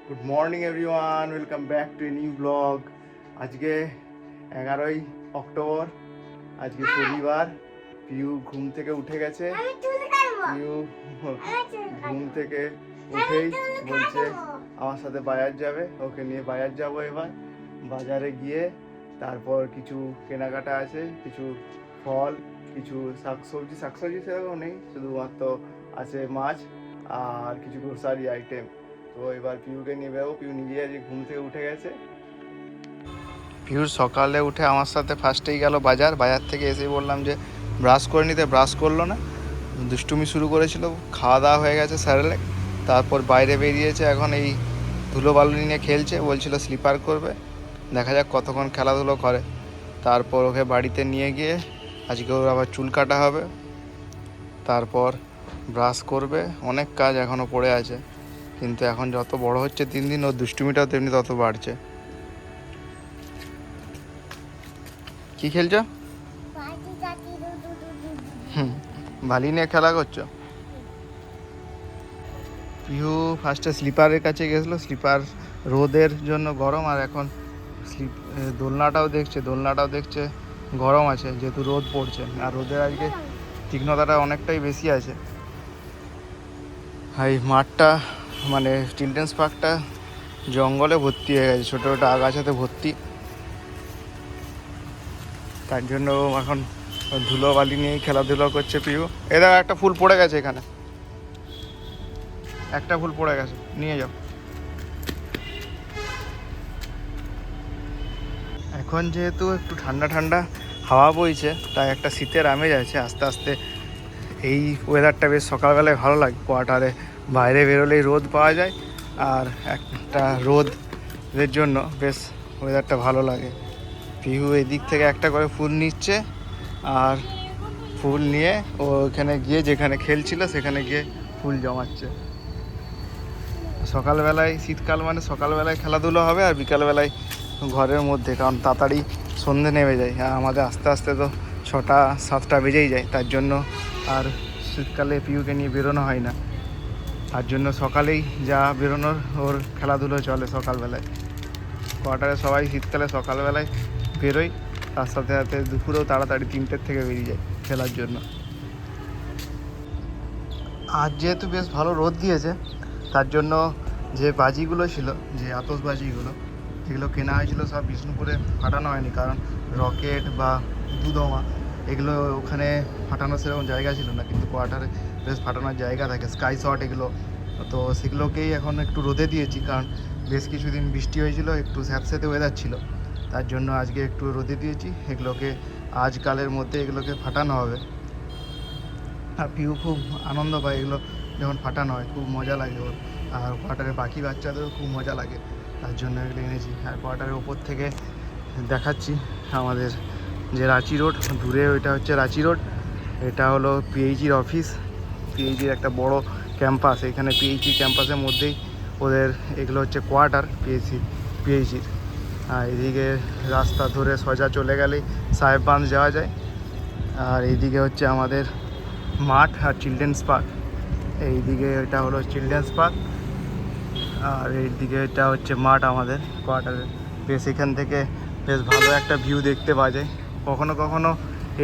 Good morning everyone, welcome back to a new blog. আজকে 11ই October, আজকে শনিবার। পিউ ঘুম থেকে উঠে গেছে। পিউ ঘুম থেকে উঠেই বলছে আমার সাথে বাজার যাবে, ওকে নিয়ে বাজার যাব। এবার বাজারে গিয়ে তারপর কিছু কেনাকাটা আছে, কিছু ফল, কিছু শাকসবজি সেরকম নেই, শুধুমাত্র আছে মাছ আর কিছু গ্রোসারি আইটেম। তো এবার পিউকে নিয়ে বেরোবো। পিউ নিজে আজকে ঘুম থেকে উঠে গেছে। পিউর সকালে উঠে আমার সাথে ফার্স্টেই গেল বাজার থেকে এসে বললাম যে ব্রাশ করে নিতে, ব্রাশ করলো না, দুষ্টুমি শুরু করেছিল। খাওয়া দাওয়া হয়ে গেছে স্যারেলেক, তারপর বাইরে বেরিয়েছে। এখন এই ধুলো বালু নিয়ে খেলছে, বলছিল স্লিপার করবে, দেখা যাক কতক্ষণ খেলাধুলো করে। তারপর ওকে বাড়িতে নিয়ে গিয়ে আজকে ওর আবার চুল কাটা হবে, তারপর ব্রাশ করবে। অনেক কাজ এখনও পড়ে আছে, কিন্তু এখন যত বড় হচ্ছে দিন দিন ওর দুষ্টুমিটাও তেমনি তত বাড়ছে। কি খেলছো? বালি নিয়ে খেলা করছো? পিহু ফার্স্টে স্লিপারের কাছে গেছিলো, স্লিপার রোদের জন্য গরম, আর এখন দোলনাটাও দেখছে গরম আছে, যেহেতু রোদ পড়ছে। আর রোদের আজকে তীক্ষ্ণতাটা অনেকটাই বেশি আছে। এই মাঠটা মানে চিলড্রেন্স পার্কটা জঙ্গলে ভর্তি হয়ে গেছে, ছোটো ছোটো আগাছাতে ভর্তি। তার জন্য এখন ধুলো বালি নিয়েই খেলাধুলো করছে পিউ। এদের একটা ফুল পড়ে গেছে, এখানে একটা ফুল পড়ে গেছে, নিয়ে যাও। এখন যেহেতু একটু ঠান্ডা ঠান্ডা হাওয়া বইছে, তাই একটা শীতের আমেজ আছে আস্তে আস্তে। এই ওয়েদারটা বেশ সকালবেলায় ভালো লাগে। কোয়ার্টারে বাইরে বেরোলেই রোদ পাওয়া যায়, আর একটা রোদের জন্য বেশ ওয়েদারটা ভালো লাগে। পিহু এদিক থেকে একটা করে ফুল নিচ্ছে, আর ফুল নিয়ে ও ওখানে গিয়ে যেখানে খেলছিল সেখানে গিয়ে ফুল জমাচ্ছে। সকালবেলায়, শীতকাল মানে সকালবেলায় খেলাধুলো হবে, আর বিকালবেলায় ঘরের মধ্যে, কারণ তাড়াতাড়ি সন্ধে নেমে যায়, আর আমাদের আস্তে আস্তে তো 6টা-7টা বেজেই যায়। তার জন্য আর শীতকালে পিউকে নিয়ে বেরোনো হয় না, তার জন্য সকালেই যা বেরোনোর ওর খেলাধুলো চলে সকালবেলায়। কোয়ার্টারে সবাই শীতকালে সকালবেলায় বেরোয়, তার সাথে সাথে দুপুরেও তাড়াতাড়ি 3টের থেকে বেরিয়ে যায় খেলার জন্য। আজ যেহেতু বেশ ভালো রোদ দিয়েছে, তার জন্য যে বাজিগুলো ছিল, যে আতশবাজিগুলো, যেগুলো কেনা হয়েছিল সব বিষ্ণুপুরে ফাটানো হয়নি, কারণ রকেট বা দুধমা এগুলো ওখানে ফাটানোর সেরকম জায়গা ছিল না, কিন্তু কোয়ার্টারে বেশ ফাটানোর জায়গা থাকে, স্কাই শট এগুলো। তো সেগুলোকেই এখন একটু রোদে দিয়েছি, কারণ বেশ কিছুদিন বৃষ্টি হয়েছিল, একটু স্যাঁতস্যাঁতে ওয়েদার ছিল, তার জন্য আজকে একটু রোদে দিয়েছি। এগুলোকে আজকালের মধ্যে এগুলোকে ফাটানো হবে। আর পিউ খুব আনন্দ পায় এগুলো যখন ফাটানো হয়, খুব মজা লাগে ওর। আর কোয়ার্টারের বাকি বাচ্চাদেরও খুব মজা লাগে, তার জন্য এগুলো এনেছি। আর কোয়ার্টারের ওপর থেকে দেখাচ্ছি আমাদের যে রাঁচি রোড, দূরে ওইটা হচ্ছে রাঁচি রোড, এটা হলো পিএইচির অফিস, পিএইচির একটা বড় ক্যাম্পাস। এখানে পিএইচি ক্যাম্পাসের মধ্যেই ওদের এগুলো হচ্ছে কোয়ার্টার পিএইচির। আর এদিকে রাস্তা ধরে সোজা চলে গেলেই সাহেববাঁধ যাওয়া যায়। আর এইদিকে হচ্ছে আমাদের মাঠ আর চিলড্রেন্স পার্ক। এইদিকে এটা হলো চিলড্রেন্স পার্ক, আর এইদিকে এটা হচ্ছে মাঠ আমাদের কোয়ার্টারের। বেশ এখান থেকে বেশ ভালো একটা ভিউ দেখতে পাওয়া যায়। কখনো কখনো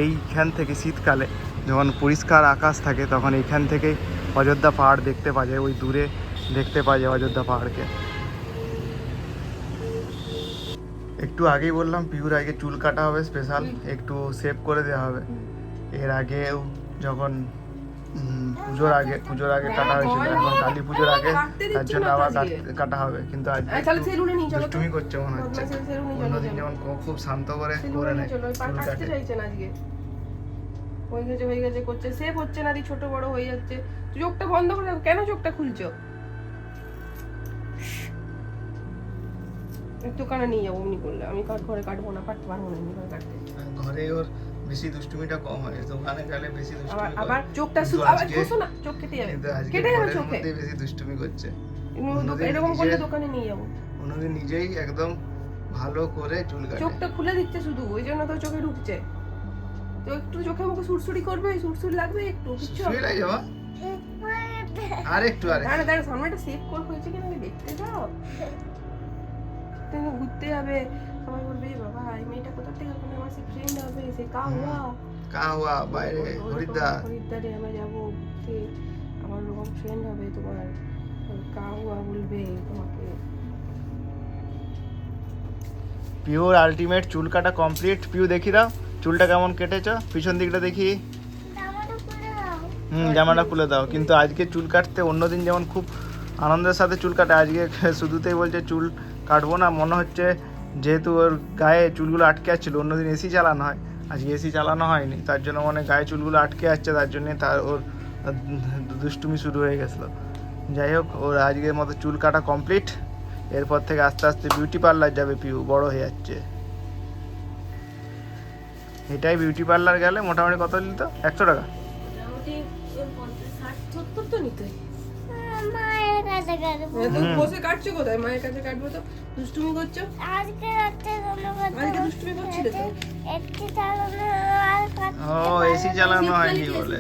এইখান থেকে শীতকালে যখন পরিষ্কার আকাশ থাকে, তখন এইখান থেকেই অযোধ্যা পাহাড় দেখতে পাওয়া যায়, ওই দূরে দেখতে পাওয়া যায় অযোধ্যা পাহাড়কে। একটু আগেই বললাম পিউর আগে চুল কাটা হবে স্পেশাল, একটু সেভ করে দেওয়া হবে। এর আগেও যখন পুজোর আগে কাটা হয়েছিল, এখন কালী পুজোর আগে, তার জন্য আবার কাটা হবে। কিন্তু আজকে দুষ্টুমি করছে মনে হচ্ছে, অন্যদিন যেমন খুব শান্ত করে নেয় চুল কাটে। হয়ে গেছে করছে, সেভ হচ্ছে না, ছোট বড় হয়ে যাচ্ছে। চোখটা বন্ধ করে, কেন চোখটা খুলছো? দোকানে নিয়ে যাবো অমনি করলে, আমি ঘরে কাটবো না, কাটতে পারবো না ঘরে কাটতে। ঘরে ওর বেশি দুষ্টুমিটা কম হয়, দোকানে গেলে বেশি দুষ্টুমি করে। আবার চোখটা আবার ঘষো না, চোখ কেটে যাবে, কেটে যাবে চোখে, বেশি দুষ্টুমি করছে। এরকম করলে দোকানে নিয়ে যাবো। উনি নিজেই একদম ভালো করে চুল কাটে, চোখটা খুলে দিচ্ছে শুধু, ওই জন্য তো চোখে ঢুকছে। তো একটু চোখে মুখে সুরসুরি করবে, সুরসুরি লাগবে একটু, কিচ্ছু সুরসুরি লাগে বাবা, আরেকটু দাঁড়া দাঁড়া, সামনেটা সেভ কর হয়েছে কিনা আগে দেখতে দাও। তুমি ঘুরতে যাবে, সবাই বলবে "এ বাবা এই মেয়েটা কোথা থেকে এখন আমার সে ফ্রেন্ড হবে, সে কাহুয়া কাহুয়া বাইরে হরিদ্বার। হরিদ্বারে আমরা যাবো ঘুরতে, আমার ওরকম ফ্রেন্ড হবে তোমার, কাহুয়া বলবে তোমাকে। পিওর আলটিমেট চুল কাটা কমপ্লিট। পিউ দেখি দাও চুলটা কেমন কেটেছ, পিছন দিকটা দেখি। জামাটা খুলে দাও। কিন্তু আজকে চুল কাটতে অন্যদিন যেমন খুব আনন্দের সাথে চুল কাটে, আজকে শুধুতেই বলছে চুল কাটবো না। মনে হচ্ছে যেহেতু ওর গায়ে চুলগুলো আটকে যাচ্ছিলো, অন্যদিন এসি চালানো হয়, আজকে এসি চালানো হয়নি, তার জন্য মানে গায়ে চুলগুলো আটকে যাচ্ছে, তার জন্যে তার ওর দুষ্টুমি শুরু হয়ে গেছিলো। যাই হোক, ওর আজকের মতো চুল কাটা কমপ্লিট। এরপর থেকে আস্তে আস্তে বিউটি পার্লার যাবে পিউ, বড় হয়ে যাচ্ছে। এটাই বিউটি পার্লার গেলে মোটামুটি কত নিত? 100 টাকা। বসে কাটছো কোথায়? মায়ের কাছে কাটবো তো, দুষ্টুমি করছো। আজকে দুষ্টুমি করছিলে তো। ও এসি চালানো হয়নি বলে।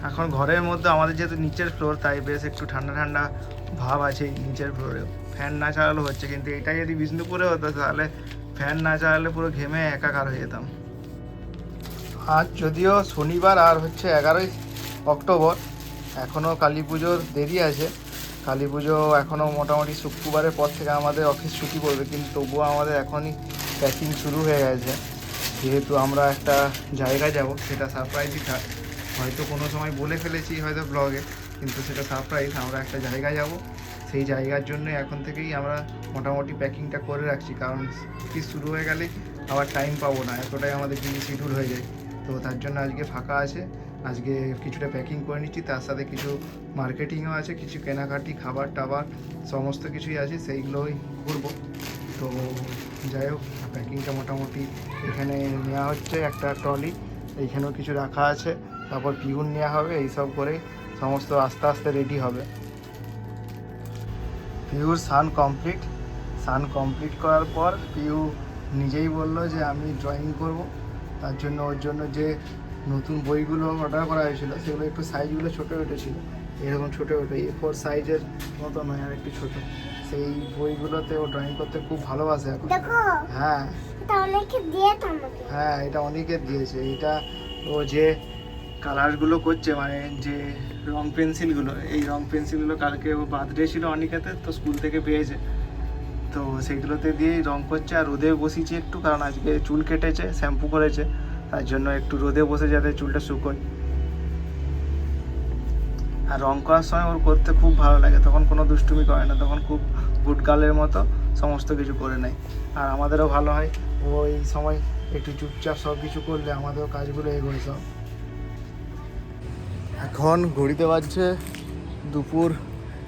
এখন ঘরের মধ্যে আমাদের যেহেতু নিচের ফ্লোর, তাই বেশ একটু ঠান্ডা ঠান্ডা ভাব আছে নিচের ফ্লোরেও। ফ্যান না চালালেও হচ্ছে, কিন্তু এটা যদি বিষ্ণুপুরে হতো তাহলে ফ্যান না চালালে পুরো ঘেমে একাকার হয়ে যেতাম। আজ যদিও শনিবার আর হচ্ছে 11ই অক্টোবর, এখনও কালী পুজোর দেরি আছে। কালী পুজো এখনও মোটামুটি শুক্রবারের পর থেকে আমাদের অফিস ছুটি পড়বে, কিন্তু তবুও আমাদের এখনই প্যাকিং শুরু হয়ে গেছে। যেহেতু আমরা একটা জায়গায় যাব, সেটা সারপ্রাইজই থাক, হয়তো কোনো সময় বলে ফেলেছি হয়তো ব্লগে, কিন্তু সেটা সারপ্রাইজ। আমরা একটা জায়গায় যাব, সেই জায়গার জন্য এখন থেকেই আমরা মোটামুটি প্যাকিংটা করে রাখছি, কারণ অফিস শুরু হয়ে গেলে আবার টাইম পাবো না, এতটাই আমাদের বিজি শিডিউল হয়ে যায়। তো তার জন্য আজকে ফাঁকা আছে, আজকে কিছুটা প্যাকিং করে নিচ্ছি, তার সাথে কিছু মার্কেটিংও আছে, কিছু কেনাকাটি, খাবার টাবার সমস্ত কিছুই আছে, সেইগুলোই করবো। তো যাই হোক, প্যাকিংটা মোটামুটি এখানে নেওয়া হচ্ছে একটা ট্রলি, এইখানেও কিছু রাখা আছে, তারপর পিউন নেওয়া হবে, এইসব করে সমস্ত আস্তে আস্তে রেডি হবে। পিউর স্নান কমপ্লিট করার পর পিউ নিজেই বললো যে আমি ড্রয়িং করব। তার জন্য ওর জন্য যে নতুন বইগুলো অর্ডার করা হয়েছিল, সেগুলো একটু সাইজগুলো ছোটো ছোটো ছিল, এরকম ছোটো ছোটো A4 সাইজের মতো নয়, আর একটু ছোটো। সেই বইগুলোতে ও ড্রয়িং করতে খুব ভালোবাসে এখন। হ্যাঁ হ্যাঁ, এটা অনেকের দিয়েছে। এটা ও যে কালারগুলো করছে, মানে যে রং পেন্সিলগুলো, এই রং পেন্সিলগুলো কালকে ও বার্থডে ছিল অনিকাতে, তো স্কুল থেকে পেয়েছে, তো সেইগুলোতে দিয়েই রং করছে। আর রোদে বসিয়েছি একটু, কারণ আজকে চুল কেটেছে, শ্যাম্পু করেছে, তার জন্য একটু রোদে বসে যাতে চুলটা শুকোয়। আর রং করার সময় ওর করতে খুব ভালো লাগে, তখন কোনো দুষ্টুমি করে না, তখন খুব গুড গার্লের মতো সমস্ত কিছু করে নেয়। আর আমাদেরও ভালো হয়, ও এই সময় একটু চুপচাপ সব কিছু করলে আমাদেরও কাজগুলো এগোয় সব। এখন ঘড়িতে বাজছে দুপুর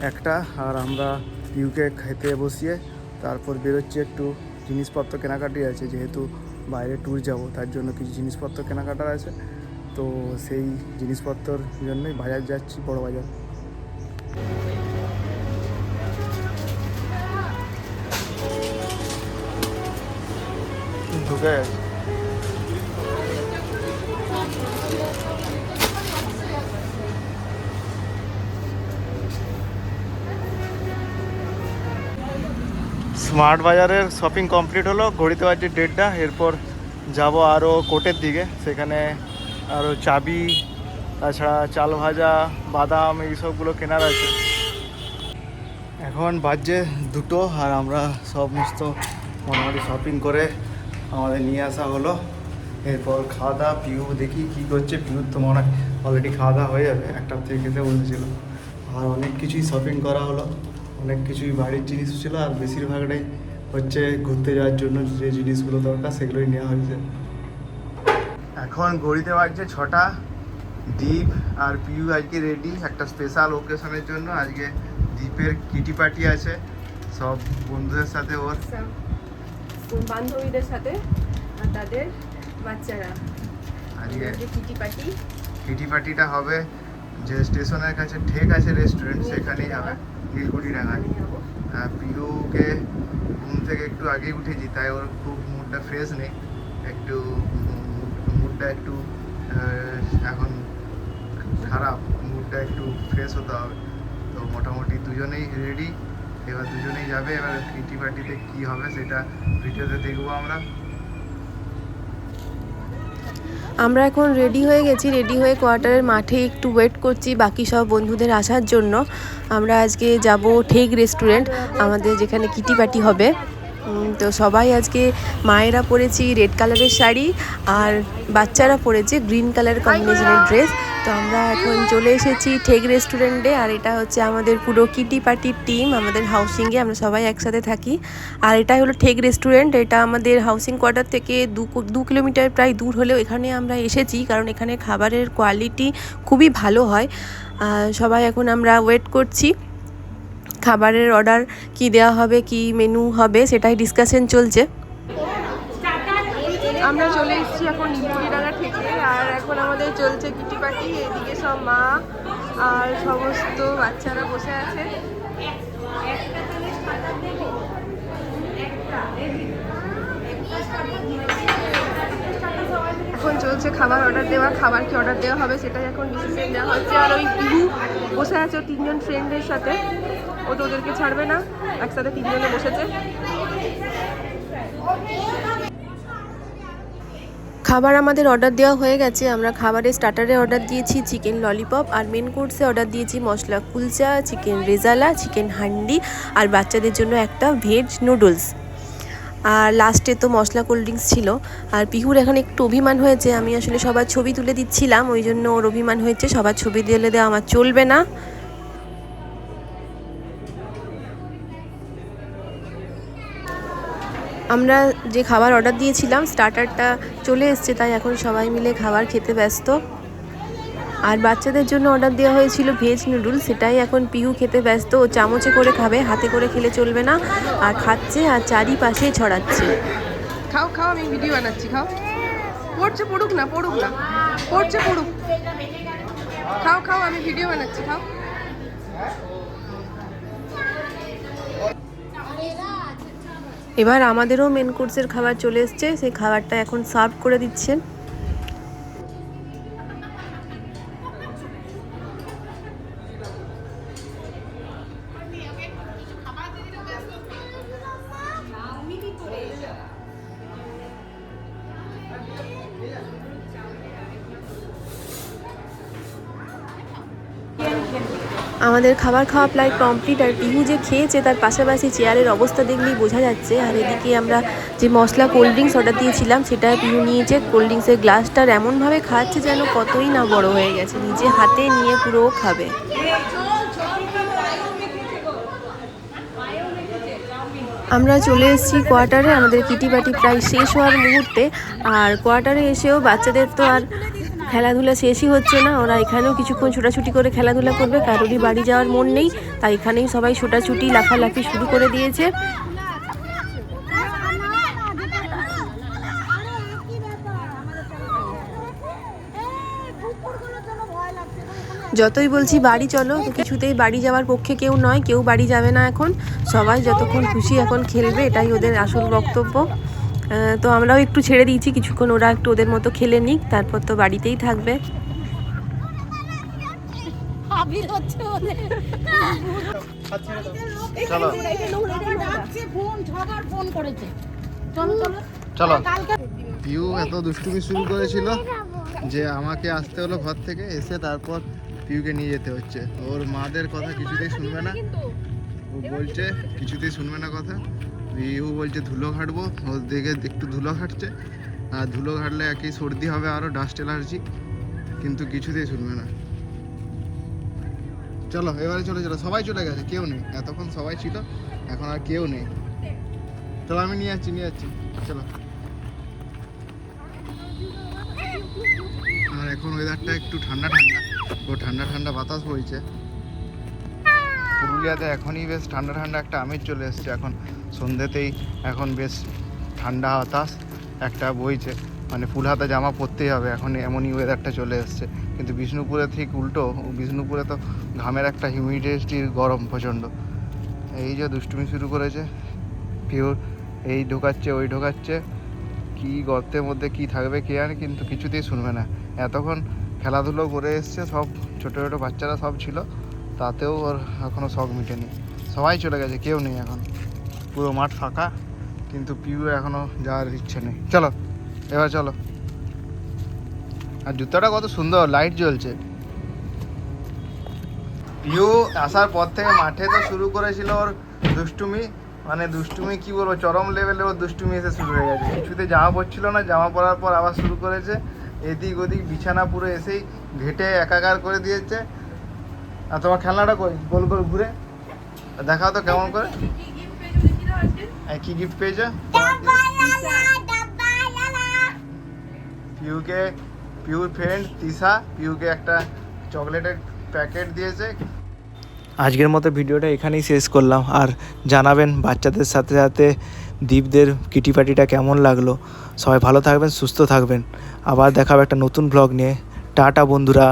1টা, আর আমরা পিউকে খেতে বসিয়ে তারপর বেরোচ্ছি। একটু জিনিসপত্র কেনাকাটি আছে, যেহেতু বাইরে ট্যুর যাব, তার জন্য কিছু জিনিসপত্র কেনাকাটার আছে, তো সেই জিনিসপত্রর জন্যই বাজার যাচ্ছি, বড় বাজার। ঢুকে গেছে। স্মার্ট বাজারের শপিং কমপ্লিট হলো, ঘড়িতে বাজছে 1:30। এরপর যাব আরও কোর্টের দিকে, সেখানে আরও চাবি, তাছাড়া চাল ভাজা, বাদাম, এইসবগুলো কেনার আছে। এখন বাজছে 2টো, আর আমরা সমস্ত মোটামুটি শপিং করে আমাদের নিয়ে আসা হলো। এরপর খাওয়া দাওয়া, পিউ দেখি কী করছে। পিউর তো মনে হয় অলরেডি খাওয়া দাওয়া হয়ে যাবে, 1টার থেকে খেতে বলেছিল। আর অনেক কিছুই শপিং করা হলো, অনেক কিছুই বাড়ির জিনিস ছিল, আর বেশিরভাগটাই হচ্ছে ঘুরতে যাওয়ার জন্য যে জিনিসগুলো দরকার সেগুলোই নেওয়া হয়েছে। এখন ঘড়িতে বাজছে 6টা। দীপ আর পিউ আজকে রেডি একটা স্পেশাল ওকেশনের জন্য। আজকে দীপের কিটি পার্টি আছে, সব বন্ধুদের সাথে, ওর বান্ধবীদের সাথে আর তাদের বাচ্চারা। আজকে কিটি পার্টিটা হবে যে স্টেশনের কাছে ঠেক আছে রেস্টুরেন্ট, সেখানেই হবে, নীলকুঠি ডাঙায়। পিউকে ঘুম থেকে একটু আগেই উঠেছি, তাই ওর খুব মুডটা ফ্রেশ নেই, একটু মুডটা একটু এখন খারাপ মুড, মুডটা একটু ফ্রেশ হতে হবে। তো মোটামুটি দুজনেই রেডি, এবার দুজনেই যাবে। এবার কিটি পার্টিতে কী হবে সেটা ভিডিওতে দেখবো আমরা। আমরা এখন রেডি হয়ে গেছি, রেডি হয়ে কোয়ার্টারের মাঠে একটু ওয়েট করছি বাকি সব বন্ধুদের আসার জন্য। আমরা আজকে যাব ঠেক রেস্টুরেন্ট, আমাদের যেখানে কিটি পার্টি হবে। তো সবাই আজকে মায়েরা পরেছি রেড কালারের শাড়ি আর বাচ্চারা পরেছে গ্রিন কালার কম্বিনেশনের ড্রেস। তো আমরা এখন চলে এসেছি ঠেক রেস্টুরেন্টে, আর এটা হচ্ছে আমাদের পুরো কিটি পার্টির টিম। আমাদের হাউসিংয়ে আমরা সবাই একসাথে থাকি। আর এটাই হলো ঠেক রেস্টুরেন্ট, এটা আমাদের হাউসিং কোয়ার্টার থেকে 2 কিলোমিটার প্রায় দূর হলেও এখানে আমরা এসেছি, কারণ এখানে খাবারের কোয়ালিটি খুবই ভালো হয়। সবাই এখন আমরা ওয়েট করছি খাবারের অর্ডার কি দেওয়া হবে, কি মেনু হবে সেটাই ডিসকাশন চলছে। আমরা চলে এসেছি এখন নীলকুঠিডাঙ্গা থেকে, আর এখন আমাদের চলছে কিটি পার্টি। এদিকে সব মা আর সমস্ত বাচ্চারা বসে আছে। এখন চলছে খাবার অর্ডার দেওয়া, খাবার কি অর্ডার দেওয়া হবে সেটাই এখন ডিসিশন দেওয়া হচ্ছে। আর ওই পিহু বসে আছে 3জন ফ্রেন্ডের সাথে, ও তো ওদেরকে ছাড়বে না, একসাথে 3জনে বসেছে। খাবার আমাদের অর্ডার দেওয়া হয়ে গেছে। আমরা খাবারের স্টার্টারে অর্ডার দিয়েছি চিকেন ললিপপ, আর মেন কোর্সে অর্ডার দিয়েছি মশলা কুলচা, চিকেন রেজালা, চিকেন হান্ডি, আর বাচ্চাদের জন্য একটা ভেজ নুডলস। আর লাস্টে তো মশলা কোল্ড ড্রিঙ্কস ছিল। আর পিহুর এখন একটু অভিমান হয়েছে, আমি আসলে সবার ছবি তুলে দিচ্ছিলাম, ওই জন্য ওর অভিমান হয়েছে, সবার ছবি দিলে দেওয়া আমার চলবে না। আমরা যে খাবার অর্ডার দিয়েছিলাম স্টার্টারটা চলে এসছে, তাই এখন সবাই মিলে খাবার খেতে ব্যস্ত। আর বাচ্চাদের জন্য অর্ডার দেওয়া হয়েছিল ভেজ নুডলস, সেটাই এখন পিহু খেতে ব্যস্ত। ও চামচে করে খাবে, হাতে করে খেলে চলবে না। আর খাচ্ছে আর চারিপাশে ছড়াচ্ছে। খাও খাও, আমি ভিডিও বানাচ্ছি, খাও। পড়ছে পড়ুক না, পড়ুক না, পড়ছে পড়ুক। খাও খাও, আমি ভিডিও বানাচ্ছি, খাও। এবার আমাদেরও মেন কোর্সের খাবার চলে এসছে, সেই খাবারটা এখন সার্ভ করে দিচ্ছেন। আমাদের খাবার খাওয়া প্রায় কমপ্লিট, আর পিহু যে খেয়েছে তার পাশাপাশি চেয়ারের অবস্থা দেখলেই বোঝা যাচ্ছে। আর এদিকে আমরা যে মশলা কোল্ড ড্রিঙ্কস অর্ডার দিয়েছিলাম সেটা পিহু নিয়েছে, কোল্ড ড্রিঙ্কসের গ্লাসটার এমনভাবে খাচ্ছে যেন কতই না বড় হয়ে গেছে, নিজে হাতে নিয়ে পুরো খাবে। আমরা চলে এসেছি কোয়ার্টারে, আমাদের কিটি পার্টি প্রায় শেষ হওয়ার মুহূর্তে। আর কোয়ার্টারে এসেও বাচ্চাদের তো আর খেলাধুলা শেষই হচ্ছে না, ওরা এখানেও কিছুক্ষণ ছোটাছুটি করে খেলাধুলা করবে। কারোরই বাড়ি যাওয়ার মন নেই, তাই এখানেই সবাই ছোটাছুটি লাফালাফি শুরু করে দিয়েছে। যতই বলছি বাড়ি চলো, তো কিছুতেই বাড়ি যাওয়ার পক্ষে কেউ নয়, কেউ বাড়ি যাবে না এখন। সবাই যতক্ষণ খুশি এখন খেলবে, এটাই ওদের আসল বক্তব্য। তো আমরাও একটু ছেড়ে দিয়েছি কিছুক্ষণ, ওরা একটু ওদের মতো খেলে নিক, তারপর তো বাড়িতেই থাকবে। চলো, পিউ এত দুষ্টুমি শুরু করেছিল যে আমাকে আসতে হলো ঘর থেকে, এসে তারপর পিউকে নিয়ে যেতে হচ্ছে। ওর মাদের কথা কিছুতেই শুনবে না, ও বলছে কিছুতেই শুনবে না কথা। পিউ বলছে ধুলো ঘাটবো, ওর দিকে একটু ধুলো ঘাটছে, আর ধুলো ঘাটলে একই সর্দি হবে, আরও ডাস্ট অ্যালার্জি, কিন্তু কিছুতেই শুনবে না। চলো এবারে চলে চলো, সবাই চলে গেছে, কেউ নেই। এতক্ষণ সবাই ছিল, এখন আর কেউ নেই। চলো আমি নিয়ে যাচ্ছি চলো। আর এখন ওয়েদারটা একটু ঠান্ডা ঠান্ডা, ও ঠান্ডা ঠান্ডা বাতাস বইছে। পুরুলিয়াতে এখনই বেশ ঠান্ডা ঠান্ডা একটা আমেজ চলে এসছে, এখন সন্ধ্যেতেই এখন বেশ ঠান্ডা বাতাস একটা বইছে, মানে ফুল হাতা জামা পরতেই হবে এখন, এমনই ওয়েদারটা চলে এসছে। কিন্তু বিষ্ণুপুরে ঠিক উল্টো, বিষ্ণুপুরে তো ঘামের একটা হিউমিডিটির গরম প্রচণ্ড। এই যে দুষ্টুমি শুরু করেছে পিওর, এই ঢোকাচ্ছে ওই ঢোকাচ্ছে, কি গর্তের মধ্যে কি থাকবে কে জানে, কিন্তু কিছুতেই শুনবে না। এতক্ষণ খেলাধুলো করে এসছে, সব ছোটো ছোটো বাচ্চারা সব ছিল, তাতেও ওর এখনও শখ মিটেনি। সবাই চলে গেছে, কেউ নেই এখন, পুরো মাঠ ফাঁকা, কিন্তু পিউ এখনও যাওয়ার ইচ্ছে নেই। চলো এবার চলো। আর জুতোটা কত সুন্দর, লাইট জ্বলছে। পিউ আসার পর থেকে মাঠে তো শুরু করেছিল ওর দুষ্টুমি, মানে দুষ্টুমি কি বলবো, চরম লেভেলে ওর দুষ্টুমি এসে শুরু হয়ে গেছে। কিছুতে জামা পরছিল না, জামা পরার পর আবার শুরু করেছে এদিক ওদিক, বিছানা পুরো এসেই ঘেটে একাকার করে দিয়েছে। আর তোমার খেলনাটা কই, গোল গোল ঘুরে দেখাও তো কেমন করে, কি গিফট পেয়েছো? পিউর ফ্রেন্ড তিশা পিউকে একটা চকলেটের প্যাকেট দিয়েছে। আজকের মতো ভিডিওটা এখানেই শেষ করলাম। আর জানাবেন বাচ্চাদের সাথে সাথে দীপদের কিটি পার্টিটা কেমন লাগলো। সবাই ভালো থাকবেন, সুস্থ থাকবেন। আবার দেখাবো একটা নতুন ব্লগ নিয়ে। টাটা বন্ধুরা।